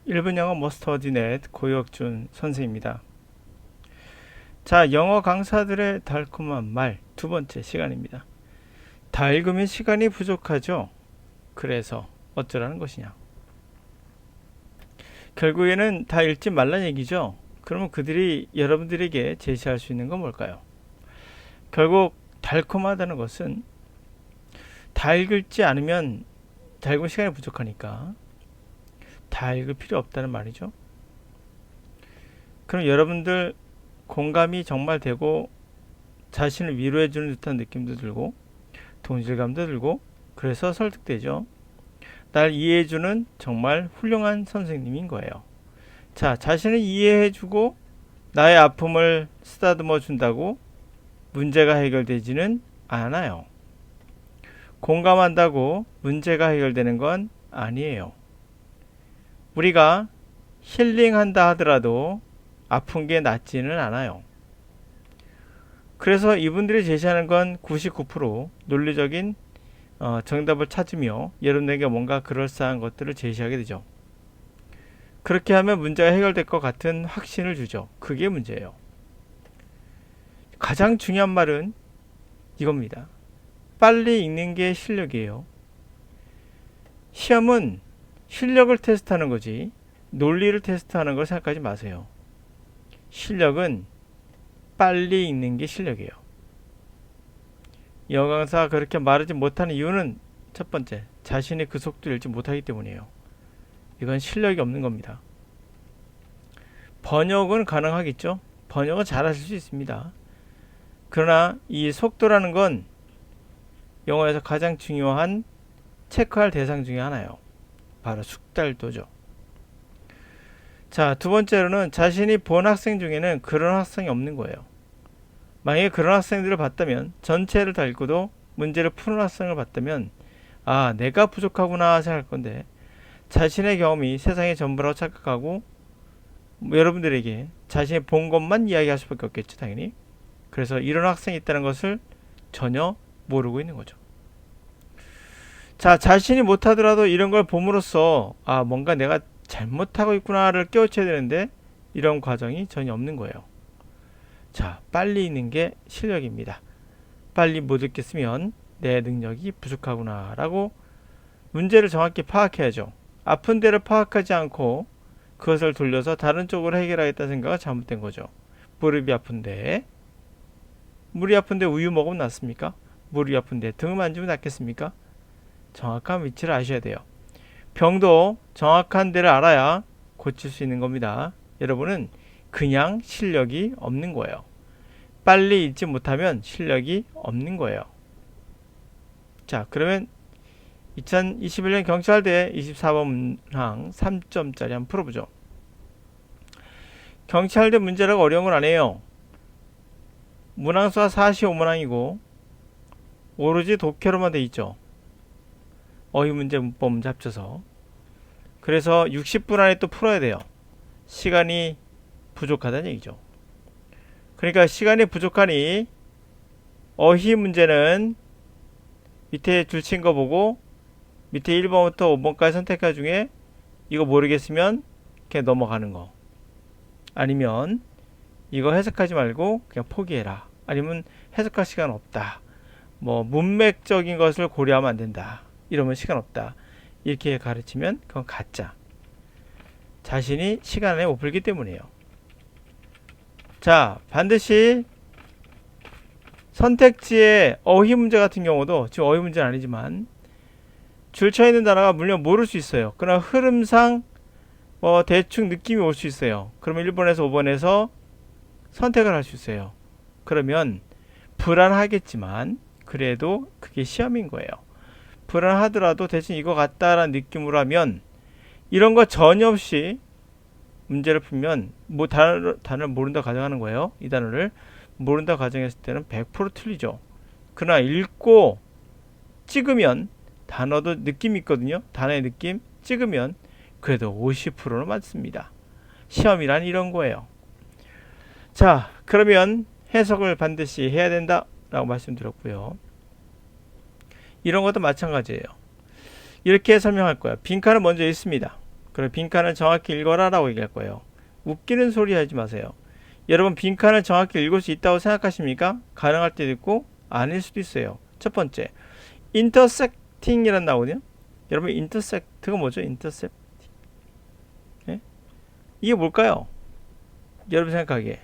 1분 영어 머스터디넷 고혁준 선생입니다. 자, 영어 강사들의 달콤한 말 두 번째 시간입니다. 다 읽으면 시간이 부족하죠. 그래서 어쩌라는 것이냐. 결국에는 다 읽지 말란 얘기죠. 그러면 그들이 여러분들에게 제시할 수 있는 건 뭘까요? 결국 달콤하다는 것은 다 읽지 않으면 다 읽으면 시간이 부족하니까 다 읽을 필요 없다는 말이죠. 그럼 여러분들 공감이 정말 되고 자신을 위로해주는 듯한 느낌도 들고 동질감도 들고 그래서 설득되죠. 날 이해해주는 정말 훌륭한 선생님인 거예요. 자, 자신을 이해해주고 나의 아픔을 쓰다듬어 준다고 문제가 해결되지는 않아요. 공감한다고 문제가 해결되는 건 아니에요. 우리가 힐링한다 하더라도 아픈 게 낫지는 않아요. 그래서 이분들이 제시하는 건 99% 논리적인 정답을 찾으며 여러분에게 뭔가 그럴싸한 것들을 제시하게 되죠. 그렇게 하면 문제가 해결될 것 같은 확신을 주죠. 그게 문제예요. 가장 중요한 말은 이겁니다. 빨리 읽는 게 실력이에요. 시험은 실력을 테스트하는 거지 논리를 테스트하는 걸 생각하지 마세요. 실력은 빨리 읽는 게 실력이에요. 영어 강사가 그렇게 말하지 못하는 이유는 첫 번째, 자신이 그 속도를 읽지 못하기 때문이에요. 이건 실력이 없는 겁니다. 번역은 가능하겠죠. 번역은 잘 하실 수 있습니다. 그러나 이 속도라는 건 영어에서 가장 중요한 체크할 대상 중에 하나예요. 바로 숙달도죠. 자, 두 번째로는 자신이 본 학생 중에는 그런 학생이 없는 거예요. 만약에 그런 학생들을 봤다면 전체를 다 읽고도 문제를 푸는 학생을 봤다면 아, 내가 부족하구나 생각할 건데 자신의 경험이 세상의 전부라고 착각하고 여러분들에게 자신이 본 것만 이야기할 수밖에 없겠죠, 당연히. 그래서 이런 학생이 있다는 것을 전혀 모르고 있는 거죠. 자, 자신이 못하더라도 이런 걸 봄으로써 아, 뭔가 내가 잘못하고 있구나를 깨우쳐야 되는데 이런 과정이 전혀 없는 거예요. 자, 빨리 읽는 게 실력입니다. 빨리 못 읽겠으면 내 능력이 부족하구나 라고 문제를 정확히 파악해야죠. 아픈 데를 파악하지 않고 그것을 돌려서 다른 쪽으로 해결하겠다는 생각은 잘못된 거죠. 무릎이 아픈데 물이 아픈데 우유 먹으면 낫습니까? 무릎이 아픈데 등을 만지면 낫겠습니까? 정확한 위치를 아셔야 돼요. 병도 정확한 데를 알아야 고칠 수 있는 겁니다. 여러분은 그냥 실력이 없는 거예요. 빨리 읽지 못하면 실력이 없는 거예요. 자, 그러면 2021년 경찰대 24번 문항 3점짜리 한번 풀어보죠. 경찰대 문제라고 어려운 건 아니에요. 문항수가 45문항이고 오로지 독해로만 돼 있죠. 어휘 문제, 문법 문제 합쳐서. 그래서 60분 안에 또 풀어야 돼요. 시간이 부족하다는 얘기죠. 그러니까 시간이 부족하니 어휘 문제는 밑에 줄 친 거 보고 밑에 1번부터 5번까지 선택한 중에 이거 모르겠으면 그냥 넘어가는 거. 아니면 이거 해석하지 말고 그냥 포기해라. 아니면 해석할 시간 없다. 뭐 문맥적인 것을 고려하면 안 된다. 이러면 시간 없다. 이렇게 가르치면 그건 가짜. 자신이 시간에 못 풀기 때문이에요. 자, 반드시 선택지의 어휘 문제 같은 경우도 지금 어휘 문제는 아니지만 줄쳐 있는 단어가 물론 모를 수 있어요. 그러나 흐름상 대충 느낌이 올 수 있어요. 그러면 1번에서 5번에서 선택을 할 수 있어요. 그러면 불안하겠지만 그래도 그게 시험인 거예요. 불안하더라도 대신 이거 같다라는 느낌으로 하면 이런 거 전혀 없이 문제를 풀면 뭐 단어를 모른다 가정하는 거예요. 이 단어를 모른다 가정했을 때는 100% 틀리죠. 그러나 읽고 찍으면 단어도 느낌이 있거든요. 단어의 느낌 찍으면 그래도 50%는 맞습니다. 시험이란 이런 거예요. 자, 그러면 해석을 반드시 해야 된다 라고 말씀드렸고요. 이런 것도 마찬가지예요. 이렇게 설명할 거야. 빈칸을 먼저 읽습니다. 그럼 빈칸을 정확히 읽어라 라고 얘기할 거예요. 웃기는 소리 하지 마세요. 여러분 빈칸을 정확히 읽을 수 있다고 생각하십니까? 가능할 때도 있고 아닐 수도 있어요. 첫 번째, intersecting이란 나오거든요. 여러분 intersect가 뭐죠? intersect. 예? 이게 뭘까요? 여러분 생각하기에.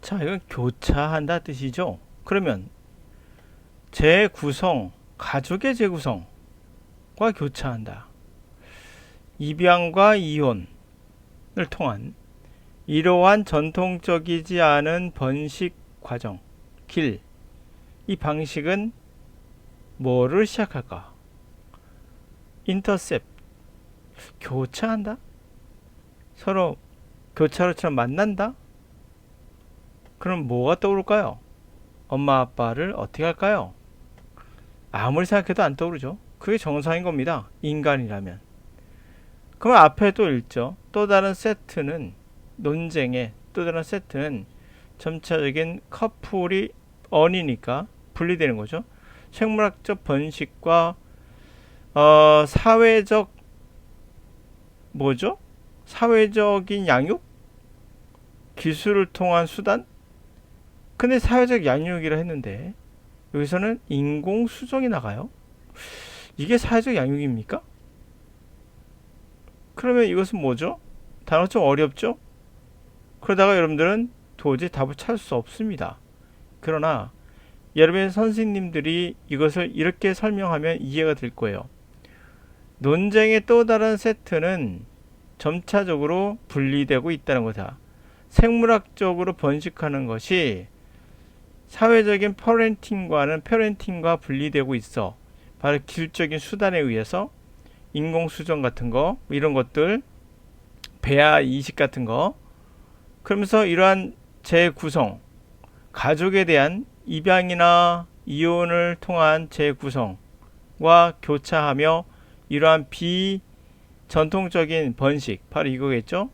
자, 이건 교차한다 뜻이죠. 그러면 재구성, 가족의 재구성과 교차한다. 입양과 이혼을 통한 이러한 전통적이지 않은 번식 과정, 길, 이 방식은 뭐를 시작할까? 인터셉, 교차한다? 서로 교차로처럼 만난다? 그럼 뭐가 떠오를까요? 엄마 아빠를 어떻게 할까요? 아무리 생각해도 안 떠오르죠. 그게 정상인 겁니다. 인간이라면. 그럼 앞에 또 읽죠. 또 다른 세트는 논쟁의 또 다른 세트는 점차적인 커플이 언이니까 분리되는 거죠. 생물학적 번식과 사회적 뭐죠? 사회적인 양육? 기술을 통한 수단? 근데 사회적 양육이라 했는데 여기서는 인공 수정이 나가요. 이게 사회적 양육입니까? 그러면 이것은 뭐죠? 단어 좀 어렵죠? 그러다가 여러분들은 도저히 답을 찾을 수 없습니다. 그러나 여러분의 선생님들이 이것을 이렇게 설명하면 이해가 될 거예요. 논쟁의 또 다른 세트는 점차적으로 분리되고 있다는 거다. 생물학적으로 번식하는 것이 사회적인 페렌팅과 분리되고 있어. 바로 기술적인 수단에 의해서 인공수정 같은 거, 이런 것들, 배아 이식 같은 거, 그러면서 이러한 재구성, 가족에 대한 입양이나 이혼을 통한 재구성과 교차하며 이러한 비전통적인 번식, 바로 이거겠죠?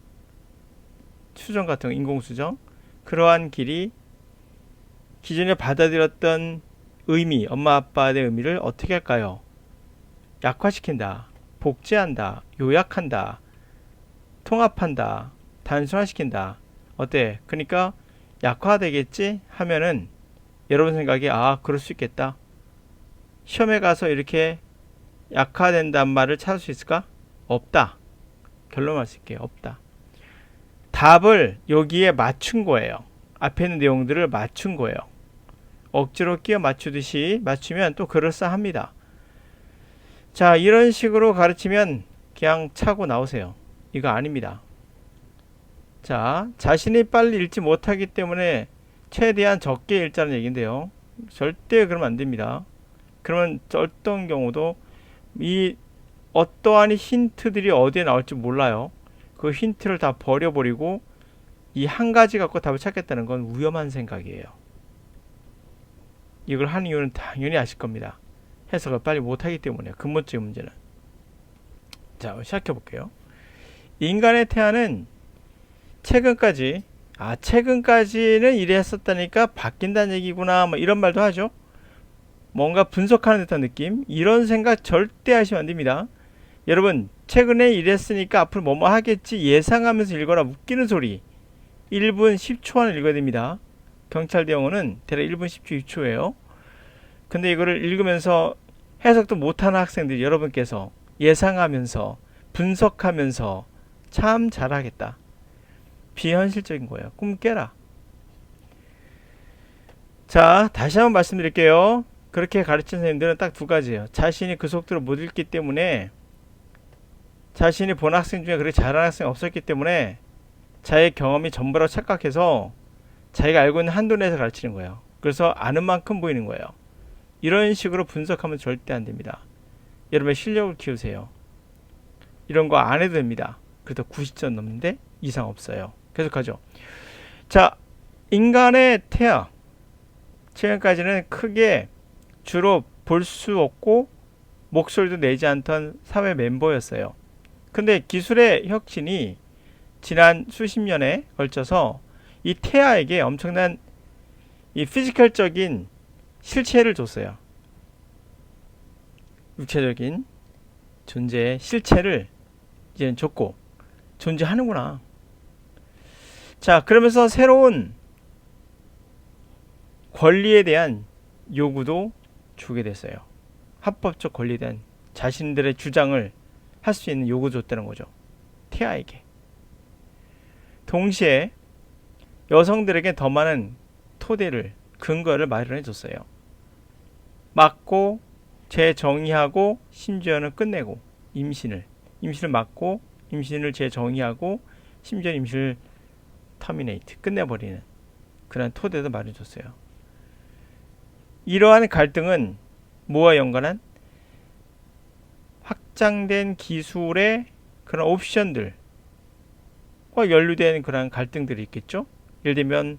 수정 같은 거, 인공수정. 그러한 길이 기존에 받아들였던 의미, 엄마 아빠의 의미를 어떻게 할까요? 약화시킨다, 복제한다, 요약한다, 통합한다, 단순화시킨다. 어때? 그러니까 약화되겠지 하면은 여러분 생각에 그럴 수 있겠다. 시험에 가서 이렇게 약화된단 말을 찾을 수 있을까? 없다. 결론 말씀드릴게요. 없다. 답을 여기에 맞춘 거예요. 앞에 있는 내용들을 맞춘 거예요. 억지로 끼워 맞추듯이 맞추면 또 그럴싸합니다. 자, 이런 식으로 가르치면 그냥 차고 나오세요. 이거 아닙니다. 자, 자신이 빨리 읽지 못하기 때문에 최대한 적게 읽자는 얘기인데요. 절대 그러면 안 됩니다. 그러면 어떤 경우도 이 어떠한 힌트들이 어디에 나올지 몰라요. 그 힌트를 다 버려버리고 이 한 가지 갖고 답을 찾겠다는 건 위험한 생각이에요. 이걸 하는 이유는 당연히 아실 겁니다. 해석을 빨리 못하기 때문에 근본적인 문제는. 자, 시작해 볼게요. 인간의 태아는 최근까지는 이래 했었다니까 바뀐다는 얘기구나, 뭐 이런 말도 하죠. 뭔가 분석하는 듯한 느낌. 이런 생각 절대 하시면 안 됩니다. 여러분, 최근에 이랬으니까 앞으로 뭐뭐 하겠지 예상하면서 읽어라. 웃기는 소리. 1분 10초 안에 읽어야 됩니다. 경찰 대응어는 대략 1분 10초, 2초예요. 근데 이거를 읽으면서 해석도 못하는 학생들이 여러분께서 예상하면서 분석하면서 참 잘하겠다. 비현실적인 거예요. 꿈 깨라. 자, 다시 한번 말씀드릴게요. 그렇게 가르친 선생님들은 딱 두 가지예요. 자신이 그 속도로 못 읽기 때문에, 자신이 본 학생 중에 그렇게 잘하는 학생이 없었기 때문에 자기의 경험이 전부라고 착각해서 자기가 알고 있는 한도 내에서 가르치는 거예요. 그래서 아는 만큼 보이는 거예요. 이런 식으로 분석하면 절대 안 됩니다. 여러분의 실력을 키우세요. 이런 거 안 해도 됩니다. 그래도 90점 넘는데 이상 없어요. 계속하죠. 자, 인간의 태아. 최근까지는 크게 주로 볼 수 없고 목소리도 내지 않던 사회 멤버였어요. 근데 기술의 혁신이 지난 수십 년에 걸쳐서 이 태아에게 엄청난 이 피지컬적인 실체를 줬어요. 육체적인. 존재의 실체를 이제는 줬고 존재하는구나. 자, 그러면서 새로운 권리에 대한 요구도 주게 됐어요. 합법적 권리에 대한 자신들의 주장을 할 수 있는 요구 줬다는 거죠. 태아에게. 동시에 여성들에게 더 많은 토대를, 근거를 마련해 줬어요. 막고 재정의하고 심지어는 끝내고 임신을 막고 임신을 재정의하고 심지어 임신을 터미네이트 끝내버리는 그런 토대도 마련해 줬어요. 이러한 갈등은 뭐와 연관한? 확장된 기술의 그런 옵션들과 연루된 그런 갈등들이 있겠죠. 예를 들면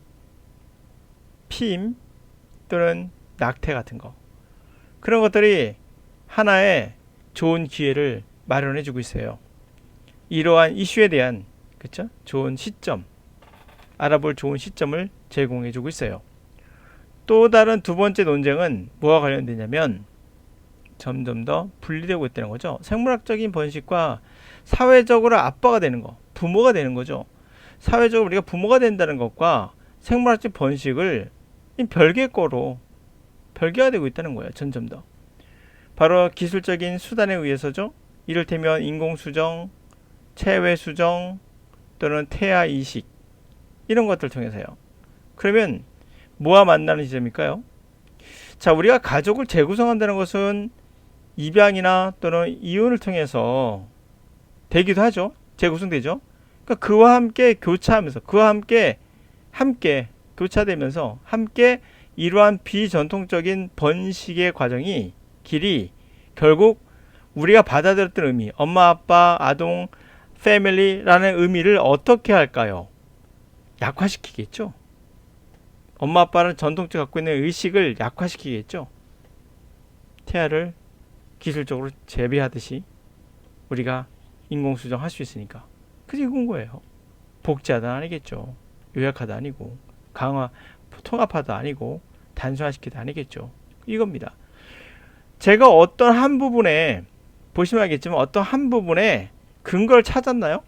피임 또는 낙태 같은 거, 그런 것들이 하나의 좋은 기회를 마련해주고 있어요. 이러한 이슈에 대한 그쵸? 좋은 시점, 알아볼 좋은 시점을 제공해주고 있어요. 또 다른 두 번째 논쟁은 뭐와 관련되냐면 점점 더 분리되고 있다는 거죠. 생물학적인 번식과 사회적으로 아빠가 되는 거, 부모가 되는 거죠. 사회적으로 우리가 부모가 된다는 것과 생물학적 번식을 별개의 거로 별개가 되고 있다는 거예요. 점점 더. 바로 기술적인 수단에 의해서죠. 이를테면 인공수정, 체외수정 또는 태아 이식 이런 것들을 통해서요. 그러면 뭐와 만나는 지점일까요? 자, 우리가 가족을 재구성한다는 것은 입양이나 또는 이혼을 통해서 되기도 하죠. 재구성되죠. 그러니까 그와 함께 교차하면서 그와 함께 교차되면서 함께 이러한 비전통적인 번식의 과정이 길이 결국 우리가 받아들였던 의미, 엄마, 아빠, 아동, 패밀리라는 의미를 어떻게 할까요? 약화시키겠죠. 엄마, 아빠는 전통적으로 갖고 있는 의식을 약화시키겠죠. 태아를 기술적으로 재배하듯이 우리가 인공수정할 수 있으니까. 그게 이건 거예요. 복제하다 아니겠죠. 요약하다 아니고 강화, 통합하다 아니고 단순화시키다 아니겠죠. 이겁니다. 제가 어떤 한 부분에 보시면 알겠지만 어떤 한 부분에 근거를 찾았나요?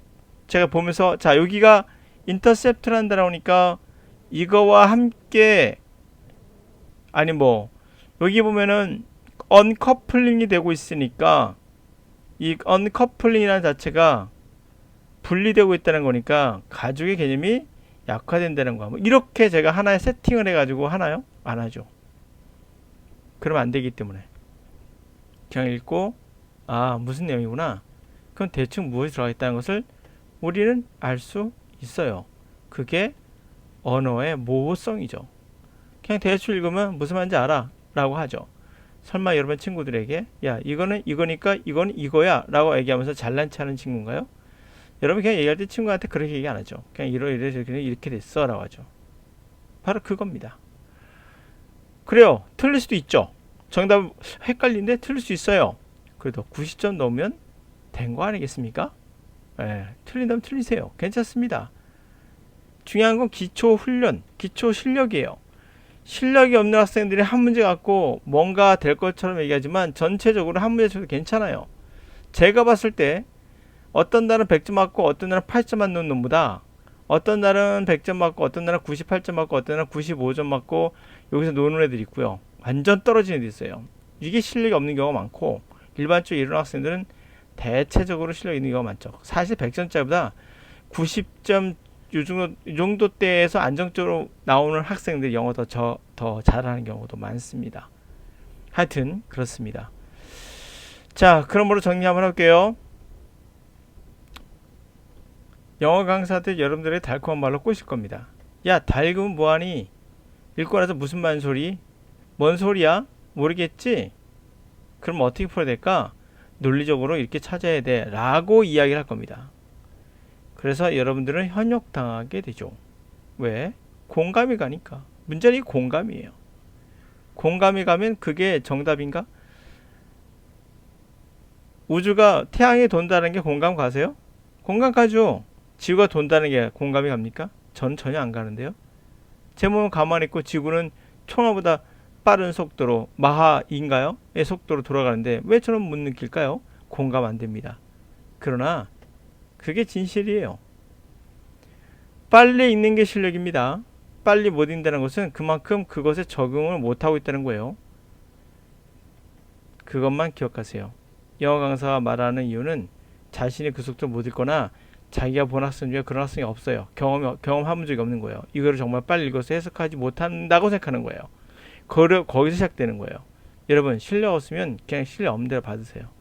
제가 보면서 자, 여기가 인터셉트란다 나오니까 이거와 함께 아니 뭐 여기 보면은 언커플링이 되고 있으니까 이 언커플링이라는 자체가 분리되고 있다는 거니까 가족의 개념이 약화된다는 거. 뭐 이렇게 제가 하나의 세팅을 해가지고 하나요? 안 하죠. 그러면 안 되기 때문에 그냥 읽고 아 무슨 내용이구나. 그럼 대충 무엇이 들어가 있다는 것을 우리는 알 수 있어요. 그게 언어의 모호성이죠. 그냥 대충 읽으면 무슨 말인지 알아 라고 하죠. 설마 여러분 친구들에게 야 이거는 이거니까 이건 이거야 라고 얘기하면서 잘난 체하는 친구인가요? 여러분 그냥 얘기할 때 친구한테 그렇게 얘기 안 하죠. 그냥 이렇게 됐어 라고 하죠. 바로 그겁니다. 그래요. 틀릴 수도 있죠. 정답 헷갈린데 틀릴 수 있어요. 그래도 90점 넘으면 된 거 아니겠습니까? 예, 틀린다면 틀리세요. 괜찮습니다. 중요한 건 기초 훈련, 기초 실력이에요. 실력이 없는 학생들이 한 문제 갖고 뭔가 될 것처럼 얘기하지만 전체적으로 한 문제 쳐도 괜찮아요. 제가 봤을 때 어떤 날은 100점 맞고 어떤 날은 8점 맞는 놈보다 어떤 날은 100점 맞고 어떤 날은 98점 맞고 어떤 날은 95점 맞고 여기서 노는 애들이 있고요. 완전 떨어지는 애들이 있어요. 이게 실력이 없는 경우가 많고 일반적으로 이런 학생들은 대체적으로 실력이 있는 경우가 많죠. 사실 100점짜리보다 90점 이 정도 때에서 안정적으로 나오는 학생들이 영어 더 잘하는 경우도 많습니다. 하여튼 그렇습니다. 자, 그러므로 정리 한번 할게요. 영어 강사들 여러분들의 달콤한 말로 꼬실 겁니다. 야, 달금은 뭐하니? 읽고 나서 무슨 말소리? 뭔 소리야? 모르겠지? 그럼 어떻게 풀어야 될까? 논리적으로 이렇게 찾아야 돼 라고 이야기를 할 겁니다. 그래서 여러분들은 현욕당하게 되죠. 왜? 공감이 가니까. 문제는 이 공감이에요. 공감이 가면 그게 정답인가? 우주가 태양이 돈다는 게 공감 가세요? 공감 가죠. 지구가 돈다는 게 공감이 갑니까? 전 전혀 안 가는데요. 제 몸은 가만히 있고 지구는 총알보다 빠른 속도로 마하인가요? 의 속도로 돌아가는데 왜 저는 못 느낄까요? 공감 안 됩니다. 그러나 그게 진실이에요. 빨리 읽는 게 실력입니다. 빨리 못 읽는다는 것은 그만큼 그것에 적응을 못하고 있다는 거예요. 그것만 기억하세요. 영어 강사가 말하는 이유는 자신이 그 속도를 못 읽거나 자기가 본 학생 중에 그런 학생이 없어요. 경험해본 적이 없는 거예요. 이거를 정말 빨리 읽어서 해석하지 못한다고 생각하는 거예요. 거기서 시작되는 거예요. 여러분, 실력 없으면 그냥 실력 없는 대로 받으세요.